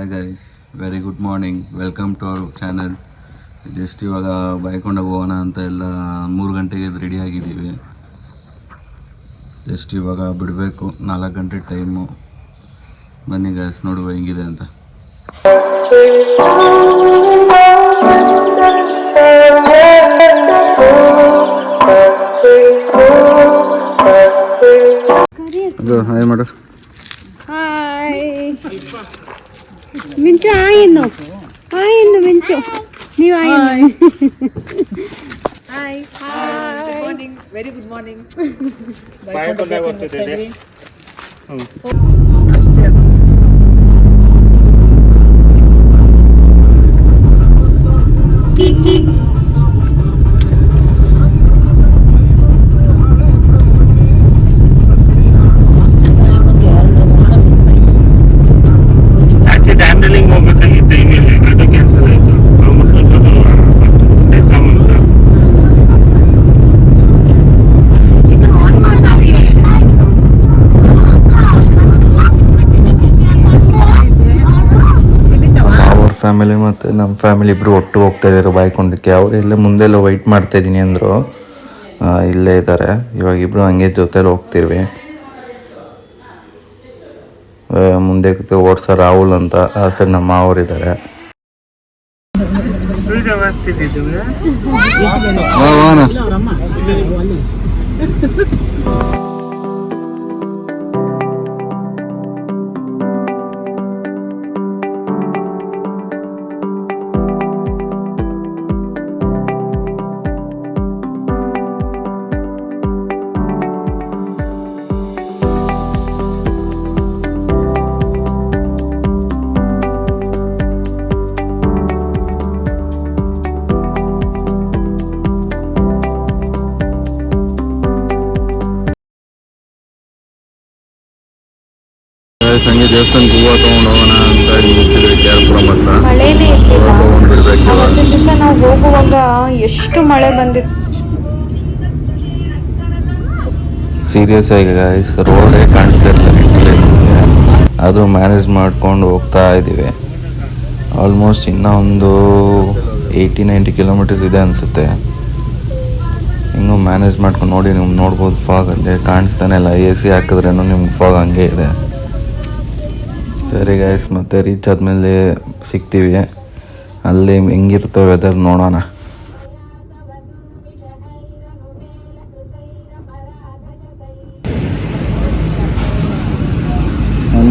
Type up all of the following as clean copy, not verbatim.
Hi guys, very good morning. Welcome to our channel. Just ಇವಾಗ ಬೈಕೊಂಡಾಗ ಹೋಗೋಣ ಅಂತ ಎಲ್ಲ 3 ಗಂಟೆಗೆ ರೆಡಿ ಆಗಿದ್ದೀವಿ. ಜಸ್ಟ್ ಇವಾಗ ಬಿಡಬೇಕು, 4 ಗಂಟೆ ಟೈಮು. ಬನ್ನಿ ಗೈಸ್, ನೋಡುವ ಹೆಂಗಿದೆ ಅಂತ. ಅದು ಹಾಯ್ ಮಾಡು. ಮಿಂಚು ಆಯನ್ನು ಮಿಂಚು ನೀವು hi. Good morning, very good morning. Family ಮತ್ತು ನಮ್ಮ ಫ್ಯಾಮಿಲಿ ಇಬ್ಬರು ಒಟ್ಟು ಹೋಗ್ತಾ ಇದ್ದಾರೆ ಬಾಯ್ಕೊಂಡಕ್ಕೆ. ಅವರೆಲ್ಲ ಮುಂದೆಲ್ಲ ವೆಯ್ಟ್ ಮಾಡ್ತಾ ಇದ್ದೀನಿ ಅಂದರು. ಇಲ್ಲೇ ಇದ್ದಾರೆ. ಇವಾಗ ಇಬ್ಬರು ಹಂಗೆ ಜೊತೆಲಿ ಹೋಗ್ತಿರ್ವಿ. ಮುಂದೆ ಓಡ್ಸೋ ರಾಹುಲ್ ಅಂತ ಆ ಸೈಡ್ ನಮ್ಮ ಮಾವರಿದ್ದಾರೆ. ಸಂಜೆ ದೇವಸ್ಥಾನಕ್ಕೆ ಹೂವು ತೊಗೊಂಡು ಹೋಗೋಣ ಅಂತ ನಿಂತಿದ್ವಿ ಕೇರ್ಪುರಂ ಹತ್ರ. ಮಳೆನೇ ಇರಲಿಲ್ಲ. ತೊಗೊಂಡ್ಬಿಡ್ಬೇಕು. ಅವತ್ತಿನ ದಿವಸ ನಾವು ಹೋಗುವಾಗ ಎಷ್ಟು ಮಳೆ ಬಂದಿತ್ತು. ಸೀರಿಯಸ್ ಆಗಿ ಗೈಸ್, ರೋಡೇ ಕಾಣಿಸ್ತಾ ಇರಲಿಲ್ಲ. ಆದರೂ ಮ್ಯಾನೇಜ್ ಮಾಡ್ಕೊಂಡು ಹೋಗ್ತಾ ಇದ್ದೀವಿ. ಆಲ್ಮೋಸ್ಟ್ ಇನ್ನೂ ಒಂದು 80-90 ಕಿಲೋಮೀಟರ್ಸ್ ಇದೆ ಅನಿಸುತ್ತೆ. ಹಿಂಗೂ ಮ್ಯಾನೇಜ್ ಮಾಡ್ಕೊಂಡು ನೋಡಿ. ನೀವು ನೋಡ್ಬೋದು, ಫಾಗ್ ಅಲ್ಲೇ ಕಾಣಿಸ್ತಾನೆ ಇಲ್ಲ. AC ಹಾಕಿದ್ರೇನು ನಿಮ್ಗೆ ಫಾಗ್ ಹಂಗೆ ಇದೆ. ಸರಿ ಗೈಸ್, ಮತ್ತೆ ರೀಚ್ ಆದಮೇಲೆ ಸಿಗ್ತೀವಿ. ಅಲ್ಲಿ ಹೆಂಗಿರ್ತವೆ ವೆದರ್ ನೋಡೋಣ.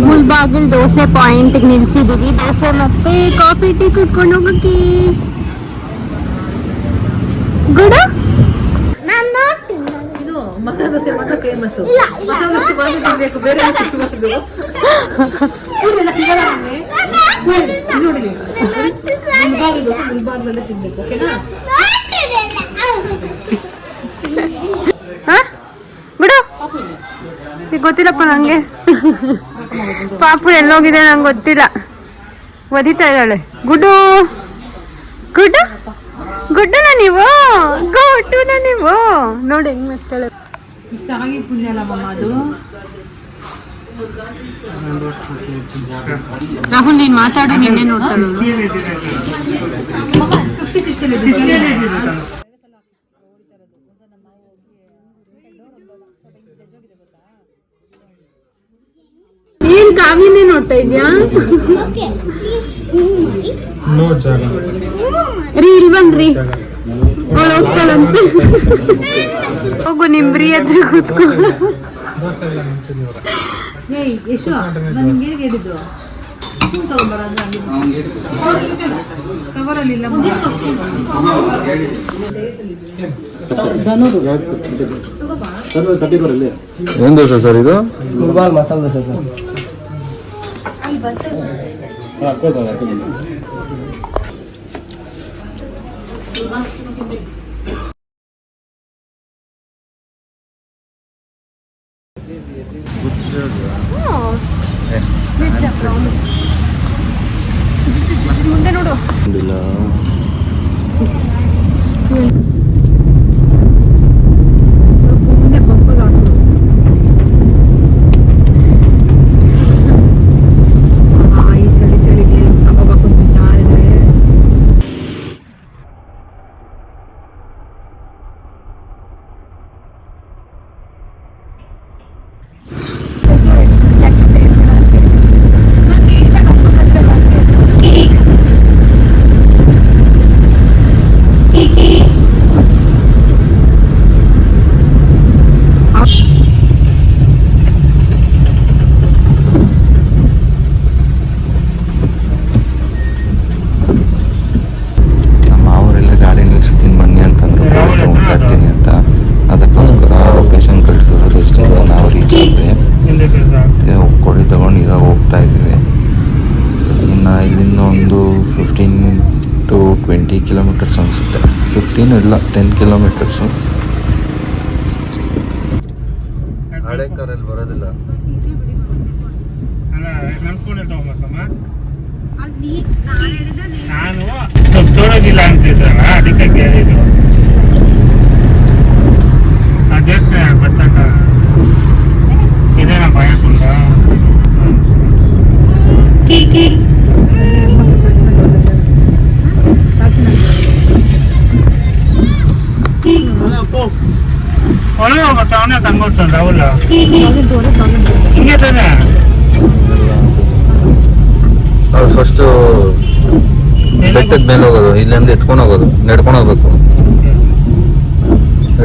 ಮುಲ್ಬಾಗಿಲ್ ದೋಸೆ ಪಾಯಿಂಟ್ಗೆ ನಿಲ್ಸಿದೀವಿ. ದೋಸೆ ಮತ್ತೆ ಕಾಫಿ ಟೀ ಕುಡ್ಕೊಂಡು ಹೋಗಕ್ಕೆ. ಗುಡ ಇದು ಮಸಾಲೆ ದೋಸೆ ಮಾತ್ರ ಫೇಮಸ್. ಮಸಾಲೆ ದೋಸೆ ಮಾತ್ರ ತಿನ್ಬೇಕು, ಬೇರೆ ತಿನ್ನಬಾರ್ದು. ನೋಡಿ, ಮುಲ್ಬಾಗ್ಲಲ್ಲೇ ತಿನ್ಬೇಕು, ಓಕೆನಾ? ಬಿಡು, ಈಗ ಗೊತ್ತಿಲ್ಲಪ್ಪ ನಂಗೆ. ಪಾಪು ಎಲ್ಲೋಗಿದೆ ನಂಗೆ ಗೊತ್ತಿಲ್ಲ. ಒದಿತಾ ಇದ್ದಾಳೆ. ಗುಡ್ಡು ಗುಡ್ಡು ಗುಡ್ಡನ ನೀವು ಗುಡ್ಡುನ ನೀವು ನೋಡಿ ಹೆಂಗ್ ಮಾಡ್ತಾಳೆ. ಚೆನ್ನಾಗಿ ಪುಣ್ಯ ಅಲ್ಲ ಮಮ್ಮ ಅದು. ರಾಹುಲ್, ನೀನ್ ಮಾತಾಡು, ನಿನ್ನೆ ನೋಡ್ತಾಳು. ಏನ್ ಕಾವಿನೇ ನೋಡ್ತಾ ಇದ್ಯಾ? ರೀ ಇಲ್ಲಿ ಬನ್ರಿ, ಅವಳು ಹೋಗ್ತಾಳಂತೆ. ಹೋಗು, ನಿಮ್ರಿ ಹತ್ರ ಕೂತ್ಕೊ. ಯಶು, ನಾನು ನಿಮ್ಗೆ ಹೇಗೆ ಹೇಳಿದ್ದು? ಕವರಲ್ಲಿಲ್ಲ. ಏನು ದೋಸೆ ಸರ್ ಇದು? ಮುಲ್ಬಾಲ್ ಮಸಾಲೆ ದೋಸೆ ಸರ್. ಮುಂದೆ ನೋಡು. ಈ ಚಳಿ ಚಳಿಗೆ 15 to 20 ಕಿಲೋಮೀಟರ್ಸ್ ಅನಿಸುತ್ತೆ. 15 ಇಲ್ಲ 10 ಕಿಲೋಮೀಟರ್ಸು. ಹಳೆ ಕಾರಲ್ಲಿ ಬರೋದಿಲ್ಲ. ನಾನು ಸ್ಟೋರೇಜ್ ಇಲ್ಲ ಅಂತಿದ್ರಲ್ಲ, ಅದಕ್ಕೆ ಕೇಳಿದ್ದು. ಅಡ್ರೆಸ್ ಬರ್ತಕ್ಕ ಇದೇನಾ ಭಯಕೊಂಡ? ಒಳಗೆ ಹೋಗ್ಬೇಕು, ಅವನೇ ತಂದ್ಕೊಡ್ತಾನೆ ರಾಹುಲ್. ಹಿಂಗೆ ತಾನೆ ಅವ್ರು ಫಸ್ಟು ಬೆಟ್ಟದ ಮೇಲೆ ಹೋಗೋದು, ಇಲ್ಲಿಂದ ಎತ್ಕೊಂಡು ಹೋಗೋದು, ನಡ್ಕೊಂಡು ಹೋಗ್ಬೇಕು.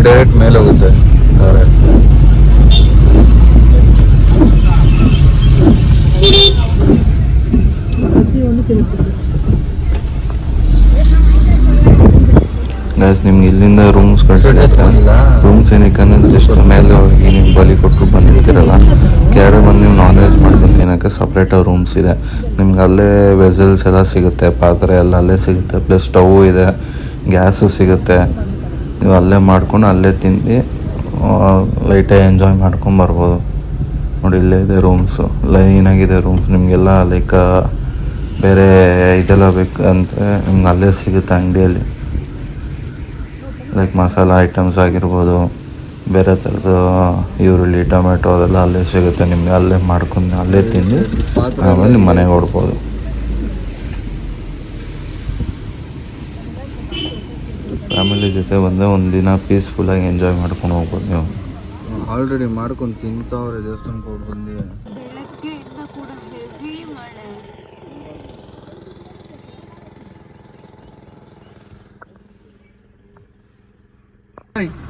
ಡೈರೆಕ್ಟ್ ಮೇಲೆ ಹೋಗುತ್ತೆ ಕಾರಲ್ಲಿ. ಗೈಸ್ ನಿಮ್ಗೆ ಇಲ್ಲಿಂದ ರೂಮ್ಸ್ ಕಳ್ಸಿರುತ್ತೆ. ರೂಮ್ಸ್ ಏನಕ್ಕೆ ಅಂದ್ರೆ ಜಸ್ಟ್ ಮೇಲೆ ಹೋಗಿ ನೀವು ಬಲಿ ಕೊಟ್ಟು ಬಂದಿರ್ತೀರಲ್ಲ, ಕೆಳಗಡೆ ಬಂದು ನೀವು ನಾನ್ ವೆಜ್ ಮಾಡ್ಕೊಂಡು ತಿನ್ನೋಕ್ಕೆ ಸಪ್ರೇಟಾಗಿ ರೂಮ್ಸ್ ಇದೆ. ನಿಮ್ಗೆ ಅಲ್ಲೇ ವೆಸಲ್ಸ್ ಎಲ್ಲ ಸಿಗುತ್ತೆ, ಪಾತ್ರೆ ಎಲ್ಲ ಅಲ್ಲೇ ಸಿಗುತ್ತೆ, ಪ್ಲಸ್ ಸ್ಟವ್ ಇದೆ, ಗ್ಯಾಸು ಸಿಗುತ್ತೆ. ನೀವು ಅಲ್ಲೇ ಮಾಡ್ಕೊಂಡು ಅಲ್ಲೇ ತಿಂದು ಲೈಟಾಗಿ ಎಂಜಾಯ್ ಮಾಡ್ಕೊಂಡು ಬರ್ಬೋದು. ನೋಡಿ ಇಲ್ಲೇ ಇದೆ ರೂಮ್ಸು, ಲೈನಾಗಿದೆ ರೂಮ್ಸ್. ನಿಮಗೆಲ್ಲ ಲೈಕ್ ಬೇರೆ ಇದೆಲ್ಲ ಬೇಕಂದರೆ ನಿಮ್ಗೆ ಅಲ್ಲೇ ಸಿಗುತ್ತೆ ಅಂಗಡಿಯಲ್ಲಿ. ಲೈಕ್ ಮಸಾಲ ಐಟಮ್ಸ್ ಆಗಿರ್ಬೋದು, ಬೇರೆ ಥರದ್ದು ಈರುಳ್ಳಿ ಟೊಮೆಟೊ ಅದೆಲ್ಲ ಅಲ್ಲೇ ಸಿಗುತ್ತೆ. ನಿಮಗೆ ಅಲ್ಲೇ ಮಾಡ್ಕೊಂಡು ಅಲ್ಲೇ ತಿಂದು ಆಮೇಲೆ ನಿಮ್ಮ ಮನೆಗೆ ಹೊಡ್ಬೋದು. ಫ್ಯಾಮಿಲಿ ಜೊತೆ ಬಂದರೆ ಒಂದಿನ ಪೀಸ್ಫುಲ್ಲಾಗಿ ಎಂಜಾಯ್ ಮಾಡ್ಕೊಂಡು ಹೋಗ್ಬೋದು. ನೀವು ಆಲ್ರೆಡಿ ಮಾಡ್ಕೊಂಡು ತಿಂತವ್ರೆ ದೇವಸ್ಥಾನಕ್ಕೆ ಹೋಗಿ ಬಂದು. ಬೆಳಗ್ಗೆಯಿಂದ ಕೂಡ ಹೆವಿ ಮಳೆ.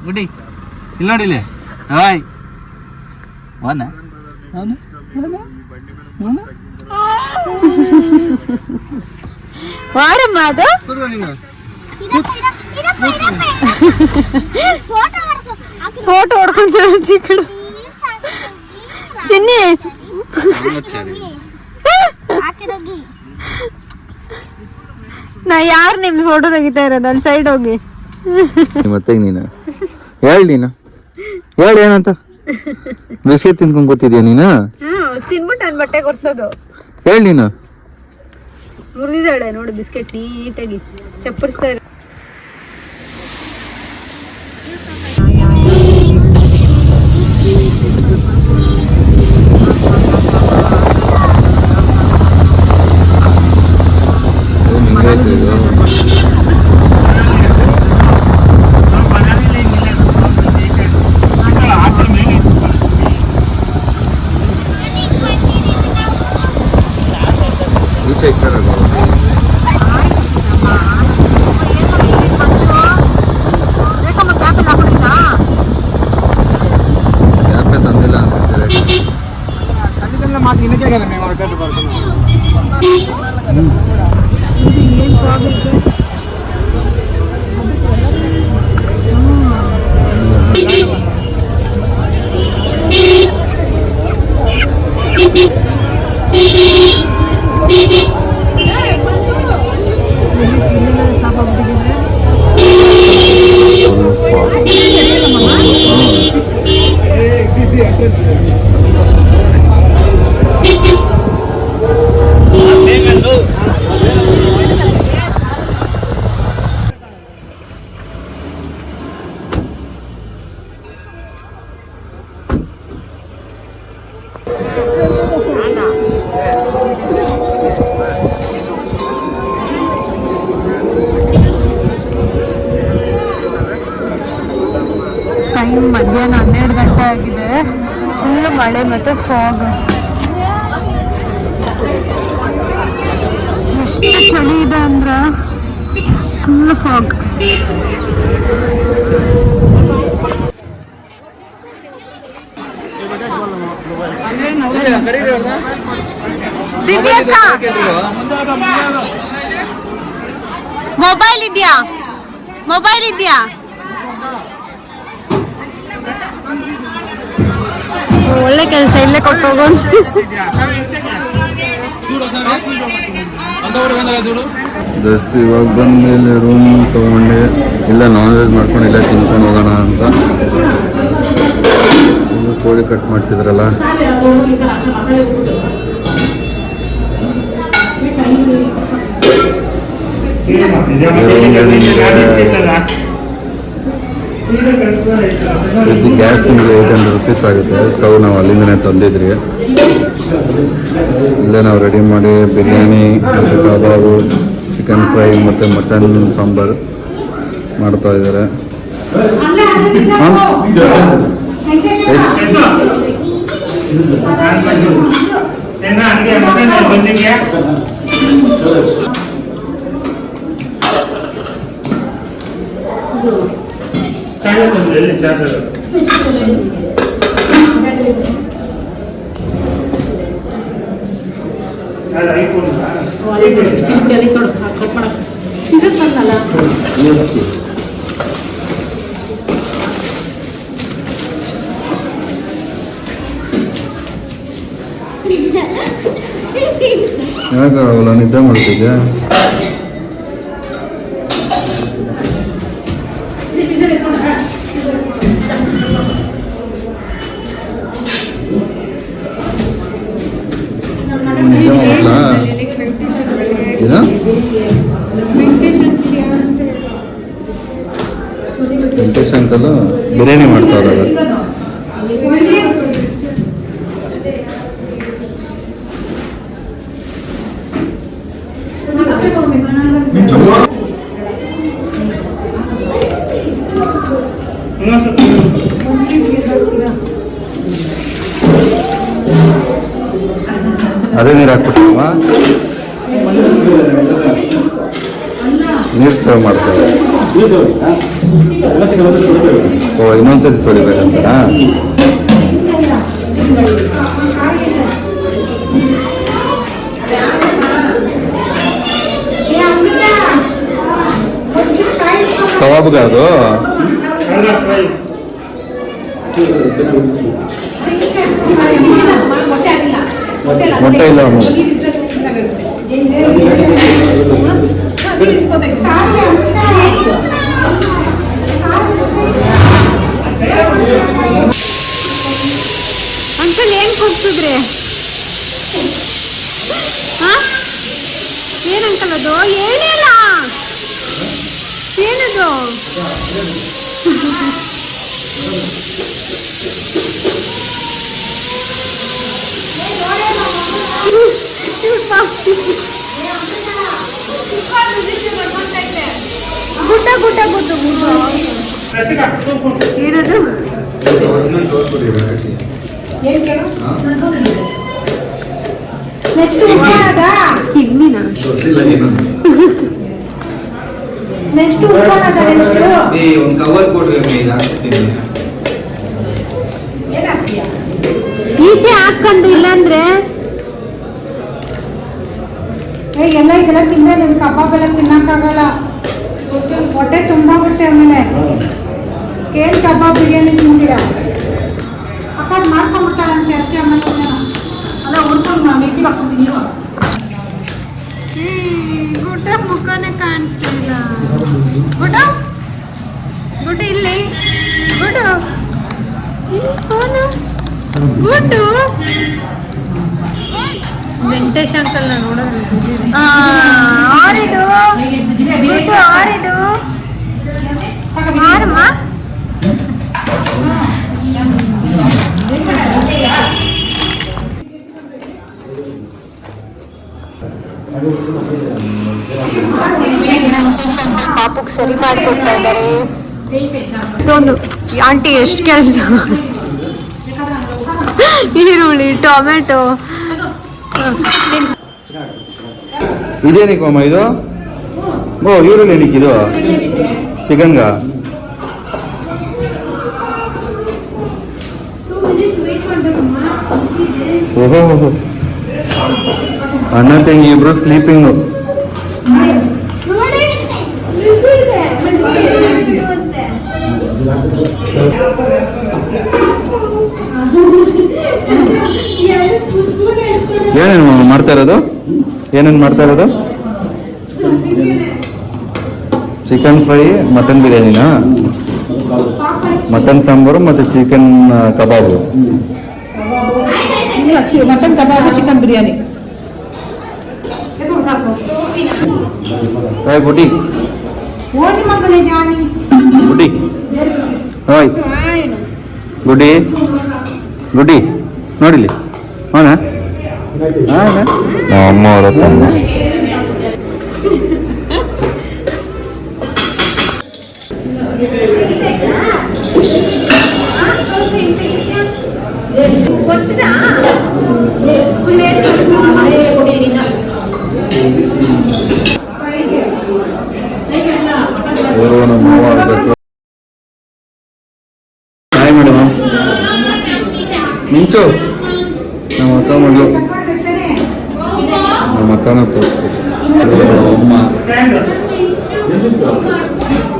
ಗುಡಿ ಇಲ್ಲ ನೋಡಿಲಿ. ಹಾಯ್ ಅವನ ವಾರಮ್ಮ ಅದು ಫೋಟೋ ಹೊಡ್ಕೊಂತ ಚಿಕ್ಕಡು ಚಿನ್ನಿ. ನಾ ಯಾರು ನಿಮ್ ಫೋಟೋ ತೆಗಿತಾ ಇರೋದು? ಅಲ್ಲಿ ಸೈಡ್ ಹೋಗಿ. ಮತ್ತೆ ನೀನು ಹೇಳಿ ಏನಂತ ಬಿಸ್ಕೆಟ್ ತಿನ್ಕೊಂಡ್ ಕೂತಿದ್ಯಾ ನೀನು? ತಿನ್ಬಿಟ್ಟು ನನ್ ಬಟ್ಟೆ ಕೊರ್ಸೋದು. ಹೇಳಿ ನೀನು. ಮುರಿದಿದ್ದಾಳೆ ನೋಡಿ ಬಿಸ್ಕೆಟ್ ನೀಟಾಗಿ ಚಪ್ಪರಿಸ್ತಾ ಇರೋ. ಈಚೆ ತಂದಿಲ್ಲ ಅನ್ಸುತ್ತೆ. ಟೈಮ್ ಮಧ್ಯಾಹ್ನ 12 ಗಂಟೆ ಆಗಿದೆ. ಫುಲ್ ಮಳೆ ಮತ್ತು ಫಾಗ್. ಎಷ್ಟು ಚಳಿ ಇದೆ ಅಂದ್ರೆ ಫುಲ್ ಫಾಗ್. ಮೊಬೈಲ್ ಇದೆಯಾ? ಒಳ್ಳೆ ಕೆಲಸ ಇಲ್ಲೇ ಕೊಟ್ಟು ಹೋಗೋ. ಜಸ್ಟ್ ಇವಾಗ ಬಂದು ಇಲ್ಲಿ ರೂಮ್ ತೊಗೊಂಡು ಇಲ್ಲ ನಾನ್ ವೆಜ್ ಮಾಡ್ಕೊಂಡು ಇಲ್ಲ ತಿನ್ಕೊಂಡು ಹೋಗೋಣ ಅಂತ. ಕೋಳಿ ಕಟ್ ಮಾಡಿಸಿದ್ರಲ್ಲ, ಗ್ಯಾಸ್ ನಿಮಗೆ 800 rupees ಆಗುತ್ತೆ. ಸ್ಟವ್ ನಾವು ಅಲ್ಲಿಂದನೇ ತಂದಿದ್ರಿ. ಇಲ್ಲೇ ನಾವು ರೆಡಿ ಮಾಡಿ ಬಿರಿಯಾನಿ ಮತ್ತು ಕಬಾಬು, ಚಿಕನ್ ಫ್ರೈ ಮತ್ತು ಮಟನ್ ಸಾಂಬಾರು ಮಾಡ್ತಾ ಇದ್ದಾರೆ. ಯಾಕಾಗಲ್ಲ, ನಿದ್ದೆ ಮಾಡ್ತಿದ್ಯಾ? ವೆಂಕಟೇಶ್ ಅಂಕಲ್ ಬಿರಿಯಾನಿ ಮಾಡ್ತಾರಲ್ಲ, ಅದೇ ನೀರು ಹಾಕ್ಬಿಟ್ಟಮ್ಮ, ನೀರು ಸರ್ವ್ ಮಾಡ್ತಾರೆ. ಓ, ಇನ್ನೊಂದ್ಸತಿ ತೊಳಿಬೇಕಂತ. ಕಬಾಬ್ಗ ಅದು ಮೊಟ್ಟೆ ಇಲ್ಲ ಅಂಕಲ್ ಏನ್ ಕೊಡ್ತದೆ? ಏನಂಕಲ್ ಅದು? ಏನಿಲ್ಲ, ಏನದು? ಗುಡ್ಡ ಗುಡ್ಡ ಗುಡ್ಡ ಗುಡ್ಡ ಏನದು? ಕಿಡ್ನಿನ ಒಂದು ಕವರ್ ಕೊಡ್ರಿ. ಈಚೆ ಹಾಕೊಂಡು ಇಲ್ಲಾಂದ್ರೆ ಎಲ್ಲ ಇದೆಲ್ಲ ತಿಂದ್ರೆ ನಿಮ್ ಕಬಾಬ್ ಎಲ್ಲ ತಿನ್ನಕ್ಕಾಗಲ್ಲ, ಹೊಟ್ಟೆ ತುಂಬೋಗುತ್ತೆ. ಆಮೇಲೆ ಏನ್ ಕಬಾಬ್ ಬಿರಿಯಾನಿ ತಿಂತೀರಾ? ಅಕ್ಕ ಮಾಡ್ಕೊಂಡ್ಬಿಡ್ತಾಳಂತೆ ಅದಕ್ಕೆ. ಆಮೇಲೆ ಅಲ್ಲ ಹುಡ್ಕೊಂಡು ಮಿಕ್ಸಿ ಹಾಕ್ಬಿಡ್ತೀನಿ. ಗುಡ್ಡ ಮುಖನೇ ಕಾಣಿಸ್ತಿಲ್ಲ. ಗುಡ್ಡ ಗುಡ್ಡ ಇಲ್ಲಿ, ಗುಡ್ಡ ಗುಡ್ಡು ವೆಂಕಟೇಶ್ ಅಂಕಲ್ ನೋಡೋದು. ಆರಿದು ಗುಡ್ಡು, ಆರಿದು ಆರಮ್ಮ. ಪಾಪಕ್ಕೆ ಸರಿ ಮಾಡಿಕೊಡ್ತಾ ಇದ್ದಾರೆ. ಒಂದು ಆಂಟಿ ಎಷ್ಟು ಕೆಲಸ, ಈರುಳ್ಳಿ, ಟೊಮೆಟೊ. ಇದೇನಿಕ್ಕಮ್ಮ ಇದು? ಓ, ಈರುಳ್ಳಿ ಏನಿಕ್ಕಿದು? ಚಿಕನ್ಗ? ಓಹೋ, ಅಣ್ಣ ತಂಗಿ ಇಬ್ರು ಸ್ಲೀಪಿಂಗು. ಏನೇನು ಮಾಡ್ತಾ ಇರೋದು? ಏನೇನು ಮಾಡ್ತಾ ಇರೋದು? ಚಿಕನ್ ಫ್ರೈ, ಮಟನ್ ಬಿರಿಯಾನಿನಾ? ಮಟನ್ ಸಾಂಬಾರು ಮತ್ತು chicken kebab. Mutton kebab, chicken biryani. ಗುಡಿ ಓಡಿ ಮಕ್ಕಳೇ ಜಾನಿ. ಗುಡಿ ಹಾಯ್ ಗುಡಿ ಗುಡಿ ನೋಡಿಲಿ. ಅವನ ನಮ್ಮ ಅಮ್ಮ ಅವರ ತಮ್ಮ. ಇವರು ನಮ್ಮ ಮಾವ ಆಗಬೇಕು. Hi madam. ಮಿಂಚು ನಮ್ಮ ಅಕ್ಕ ಮಗಳು. ನಮ್ಮ ಅಕ್ಕನ ತೋರಿಸ್ಬೇಕು. ಅಮ್ಮ.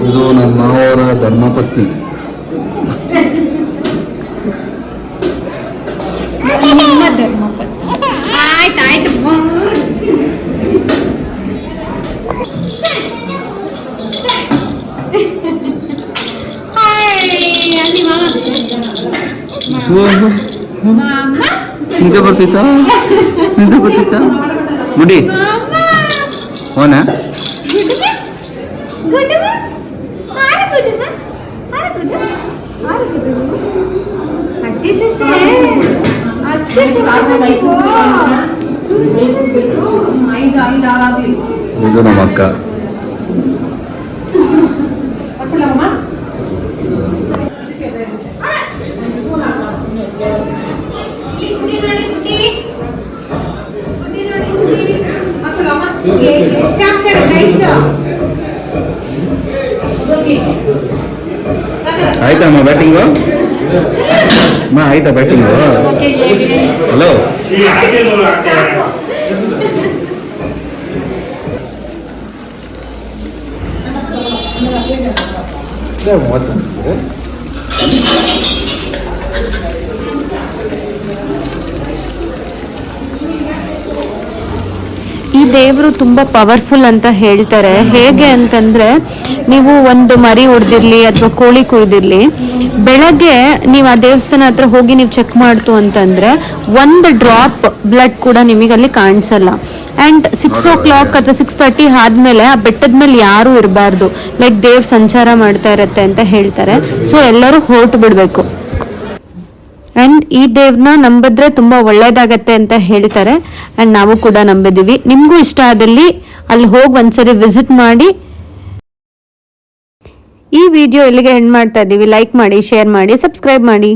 ಇದು ನಮ್ಮ ಮಾವರ ಧರ್ಮಪತ್ನಿ. ಆಯ್ತಾಯ್ತು. ನಿಂತೆ ಬರ್ತಿತ್ತಾ? ನಿಂತೆ ಬರ್ತಿತ್ತಾ? ಗುಡಿ ಹೋನ ಇದು ನಮ್ಮ ಅಕ್ಕ. ಆಯ್ತಮ್ಮ ಬ್ಯಾಟಿಂಗು? ಅಮ್ಮ ಆಯ್ತಾ ಬ್ಯಾಟಿಂಗು? ಹಲೋ ಈ ದೇವರು ತುಂಬಾ ಪವರ್ಫುಲ್ ಅಂತ ಹೇಳ್ತಾರೆ. ಹೇಗೆ ಅಂತಂದ್ರೆ, ನೀವು ಒಂದು ಮರಿ ಹೊಡೆದಿರ್ಲಿ ಅಥವಾ ಕೋಳಿ ಕೊಯ್ದಿರ್ಲಿ, ಬೆಳಗ್ಗೆ ನೀವು ಆ ದೇವಸ್ಥಾನ ಹತ್ರ ಹೋಗಿ ನೀವು ಚೆಕ್ ಮಾಡ್ತು ಅಂತಂದ್ರೆ ಒಂದು ಡ್ರಾಪ್ ಬ್ಲಡ್ ಕೂಡ ನಿಮಗೆ ಅಲ್ಲಿ ಕಾಣಿಸಲ್ಲ. ಅಂಡ್ 6 o'clock ಅಥವಾ 6:30 ಆದ್ಮೇಲೆ ಆ ಬೆಟ್ಟದ ಮೇಲೆ ಯಾರು ಇರಬಾರ್ದು. ಲೈಕ್ ದೇವ್ ಸಂಚಾರ ಮಾಡ್ತಾ ಇರತ್ತೆ ಅಂತ ಹೇಳ್ತಾರೆ. ಸೊ ಎಲ್ಲರೂ ಹೊರಟು ಬಿಡ್ಬೇಕು. ಅಂಡ್ ಈ ದೇವ್ರನ್ನ ನಂಬಿದ್ರೆ ತುಂಬಾ ಒಳ್ಳೇದಾಗತ್ತೆ ಅಂತ ಹೇಳ್ತಾರೆ. ಅಂಡ್ ನಾವು ಕೂಡ ನಂಬಿದೀವಿ. ನಿಮ್ಗೂ ಇಷ್ಟ ಆದಲ್ಲಿ ಅಲ್ಲಿ ಹೋಗಿ ಒಂದ್ಸರಿ ವಿಸಿಟ್ ಮಾಡಿ. ಈ ವಿಡಿಯೋ ಇಲ್ಲಿಗೆ ಎಂಡ್ ಮಾಡ್ತಾ ಇದ್ದೀವಿ. ಲೈಕ್ ಮಾಡಿ, ಶೇರ್ ಮಾಡಿ, ಸಬ್ಸ್ಕ್ರೈಬ್ ಮಾಡಿ.